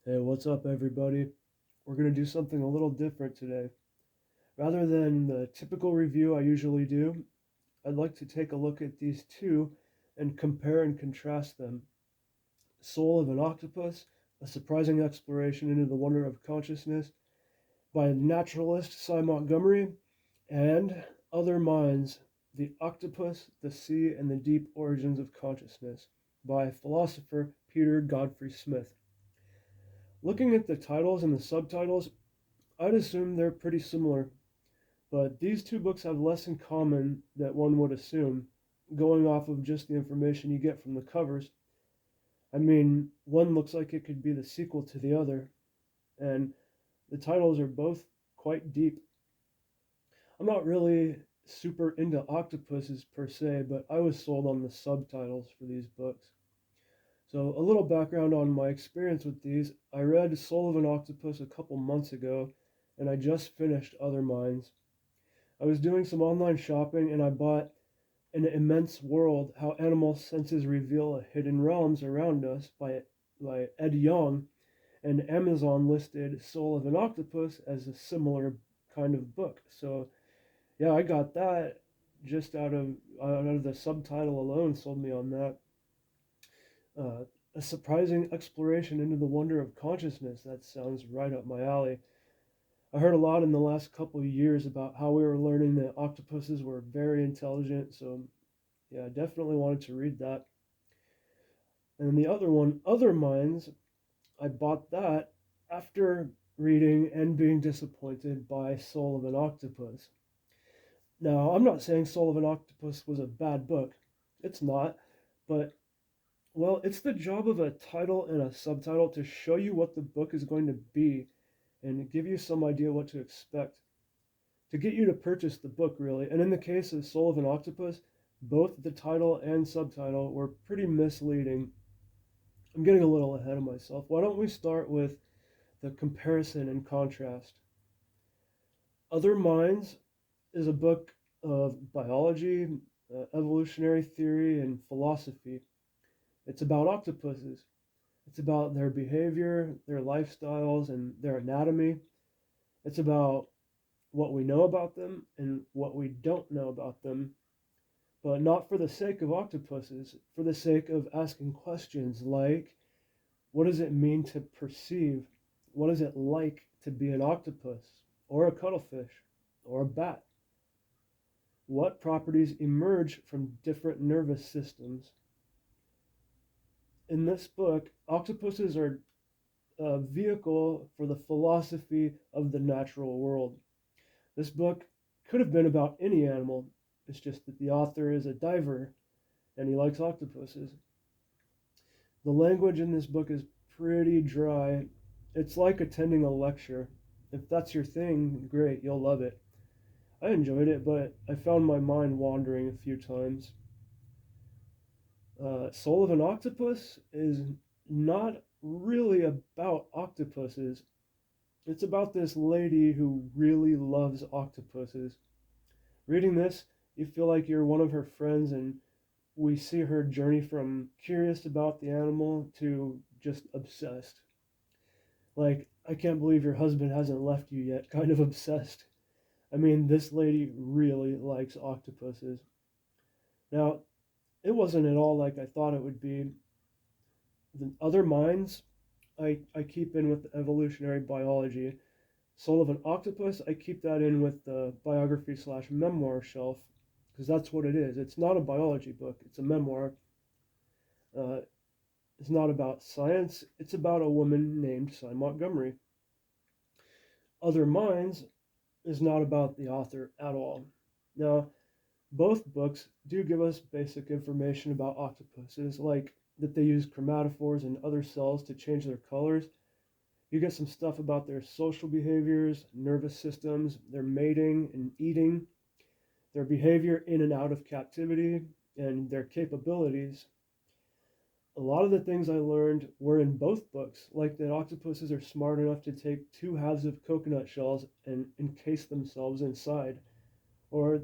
Hey, what's up, everybody? We're going to do something a little different today. Rather than the typical review I usually do, I'd like to take a look at these two and compare and contrast them. Soul of an Octopus, a surprising exploration into the wonder of consciousness by naturalist Sy Montgomery, and Other Minds, The Octopus, the Sea, and the Deep Origins of Consciousness by philosopher Peter Godfrey-Smith. Looking at the titles and the subtitles, I'd assume they're pretty similar, but these two books have less in common than one would assume, going off of just the information you get from the covers. I mean, one looks like it could be the sequel to the other, and the titles are both quite deep. I'm not really super into octopuses per se, but I was sold on the subtitles for these books. So, a little background on my experience with these. I read Soul of an Octopus a couple months ago, and I just finished Other Minds. I was doing some online shopping and I bought An Immense World: How Animal Senses Reveal Hidden Realms Around Us by Ed Yong, and Amazon listed Soul of an Octopus as a similar kind of book. So, yeah, I got that just out of the subtitle alone sold me on that. A surprising exploration into the wonder of consciousness. That sounds right up my alley. I heard a lot in the last couple of years about how we were learning that octopuses were very intelligent, so yeah, I definitely wanted to read that. And the other one, Other Minds, I bought that after reading and being disappointed by Soul of an Octopus. Now, I'm not saying Soul of an Octopus was a bad book. It's not, but well, it's the job of a title and a subtitle to show you what the book is going to be and give you some idea what to expect, to get you to purchase the book, really. And in the case of Soul of an Octopus, both the title and subtitle were pretty misleading. I'm getting a little ahead of myself. Why don't we start with the comparison and contrast? Other Minds is a book of biology, evolutionary theory, and philosophy. It's about octopuses. It's about their behavior, their lifestyles, and their anatomy. It's about what we know about them and what we don't know about them, but not for the sake of octopuses, for the sake of asking questions like, what does it mean to perceive? What is it like to be an octopus, or a cuttlefish, or a bat? What properties emerge from different nervous systems? In this book, octopuses are a vehicle for the philosophy of the natural world. This book could have been about any animal. It's just that the author is a diver and he likes octopuses. The language in this book is pretty dry. It's like attending a lecture. If that's your thing, great, you'll love it. I enjoyed it, but I found my mind wandering a few times. Soul of an Octopus is not really about octopuses. It's about this lady who really loves octopuses. Reading this, you feel like you're one of her friends, and we see her journey from curious about the animal to just obsessed. Like, I can't believe your husband hasn't left you yet, kind of obsessed. I mean, this lady really likes octopuses. Now, it wasn't at all like I thought it would be. The Other Minds, I keep in with evolutionary biology. Soul of an Octopus, I keep that in with the biography slash memoir shelf because that's what it is. It's not a biology book, it's a memoir. Uh, it's not about science, it's about a woman named Sy Montgomery. Other Minds is not about the author at all. Now, both books do give us basic information about octopuses, like that they use chromatophores and other cells to change their colors. You get some stuff about their social behaviors, nervous systems, their mating and eating, their behavior in and out of captivity, and their capabilities. A lot of the things I learned were in both books, like that octopuses are smart enough to take two halves of coconut shells and encase themselves inside, or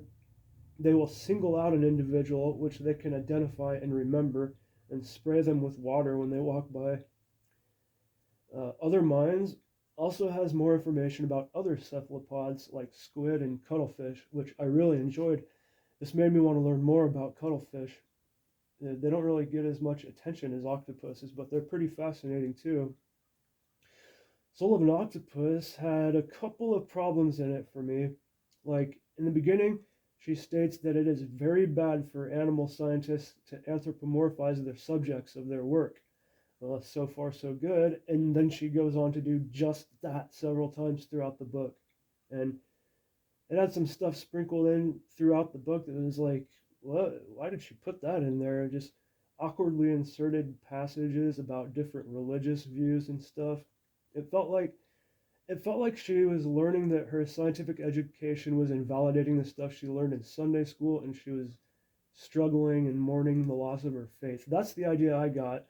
they will single out an individual which they can identify and remember and spray them with water when they walk by. Other Minds also has more information about other cephalopods like squid and cuttlefish, which I really enjoyed. This made me want to learn more about cuttlefish. They don't really get as much attention as octopuses, but they're pretty fascinating too. Soul of an Octopus had a couple of problems in it for me. Like, in the beginning, she states that it is very bad for animal scientists to anthropomorphize their subjects of their work. Well, so far so good. And then she goes on to do just that several times throughout the book. And it had some stuff sprinkled in throughout the book that was like, what? Why did she put that in there? Just awkwardly inserted passages about different religious views and stuff. It felt like it felt like she was learning that her scientific education was invalidating the stuff she learned in Sunday school, and she was struggling and mourning the loss of her faith. That's the idea I got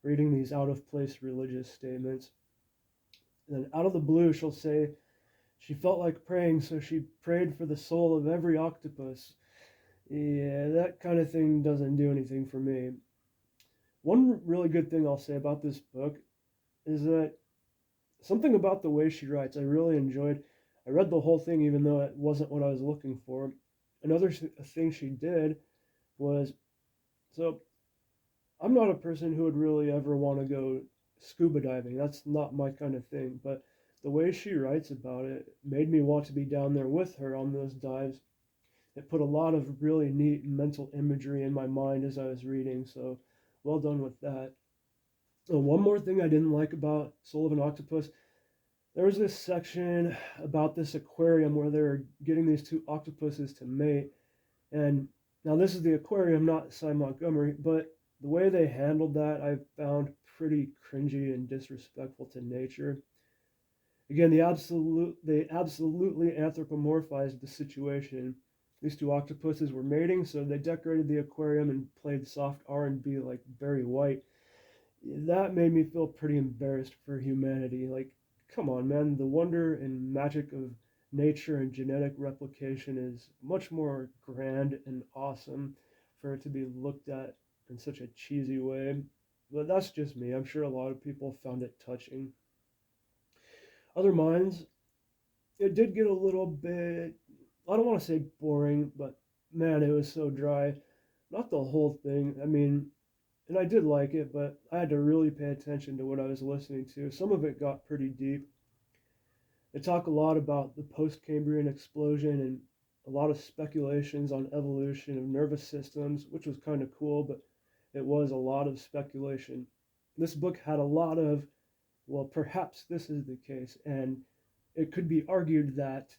reading these out of place religious statements. And then out of the blue, she'll say she felt like praying, so she prayed for the soul of every octopus. Yeah, that kind of thing doesn't do anything for me. One really good thing I'll say about this book is that something about the way she writes I really enjoyed. I read the whole thing even though it wasn't what I was looking for. Another thing she did was, so I'm not a person who would really ever want to go scuba diving. That's not my kind of thing. But the way she writes about it made me want to be down there with her on those dives. It put a lot of really neat mental imagery in my mind as I was reading. So well done with that. One more thing I didn't like about Soul of an Octopus, there was this section about this aquarium where they're getting these two octopuses to mate. And now this is the aquarium, not Sy Montgomery, but the way they handled that I found pretty cringy and disrespectful to nature. Again, they absolutely anthropomorphized the situation. These two octopuses were mating, so they decorated the aquarium and played soft R&B like Barry White. That made me feel pretty embarrassed for humanity. Like, come on, man, the wonder and magic of nature and genetic replication is much more grand and awesome for it to be looked at in such a cheesy way. But that's just me. I'm sure a lot of people found it touching. Other Minds, it did get a little bit, I don't want to say boring, but man, it was so dry. Not the whole thing. I mean, and I did like it, but I had to really pay attention to what I was listening to. Some of it got pretty deep. They talk a lot about the post-Cambrian explosion and a lot of speculations on evolution of nervous systems, which was kind of cool, but it was a lot of speculation. This book had a lot of, well, perhaps this is the case, and it could be argued that,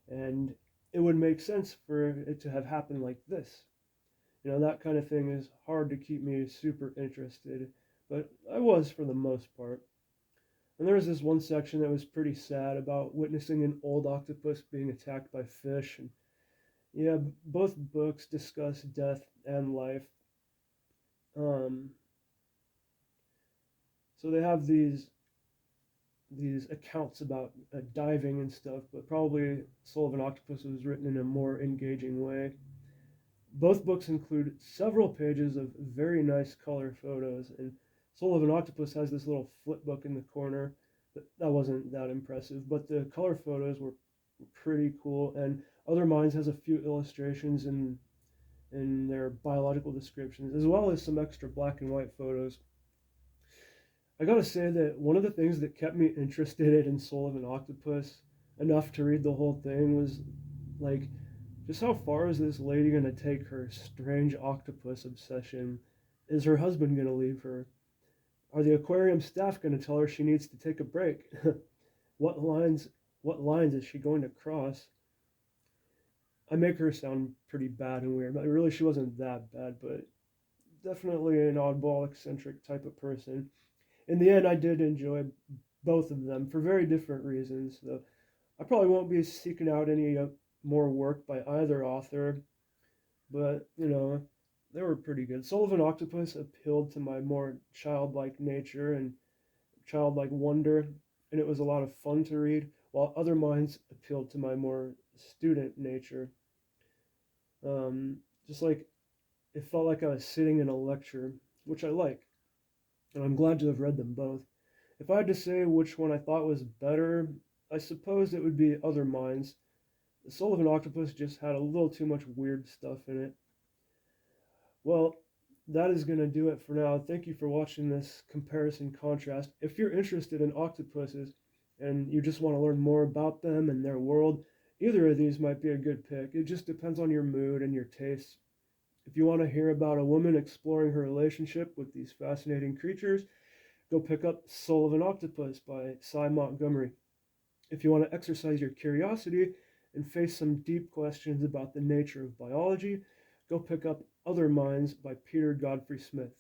and it would make sense for it to have happened like this. You know, that kind of thing is hard to keep me super interested, but I was for the most part. And there was this one section that was pretty sad about witnessing an old octopus being attacked by fish. And yeah, both books discuss death and life. Um, so they have these accounts about diving and stuff, but probably Soul of an Octopus was written in a more engaging way. Both books include several pages of very nice color photos, and Soul of an Octopus has this little flip book in the corner. That wasn't that impressive, but the color photos were pretty cool, and Other Minds has a few illustrations in their biological descriptions, as well as some extra black and white photos. I gotta say that one of the things that kept me interested in Soul of an Octopus enough to read the whole thing was like, just how far is this lady gonna take her strange octopus obsession? Is her husband gonna leave her? Are the aquarium staff gonna tell her she needs to take a break? what lines what lines is she going to cross? I make her sound pretty bad and weird, but really she wasn't that bad, but definitely an oddball, eccentric type of person. In the end, I did enjoy both of them for very different reasons. Though I probably won't be seeking out any more work by either author, but you know, they were pretty good. Soul of an Octopus appealed to my more childlike nature and childlike wonder, and it was a lot of fun to read, while Other Minds appealed to my more student nature. Just like it felt like I was sitting in a lecture, which I like, and I'm glad to have read them both. If I had to say which one I thought was better, I suppose it would be Other Minds. The Soul of an Octopus just had a little too much weird stuff in it. Well, that is going to do it for now. Thank you for watching this comparison contrast. If you're interested in octopuses and you just want to learn more about them and their world, either of these might be a good pick. It just depends on your mood and your tastes. If you want to hear about a woman exploring her relationship with these fascinating creatures, go pick up Soul of an Octopus by Sy Montgomery. If you want to exercise your curiosity and face some deep questions about the nature of biology, go pick up Other Minds by Peter Godfrey-Smith.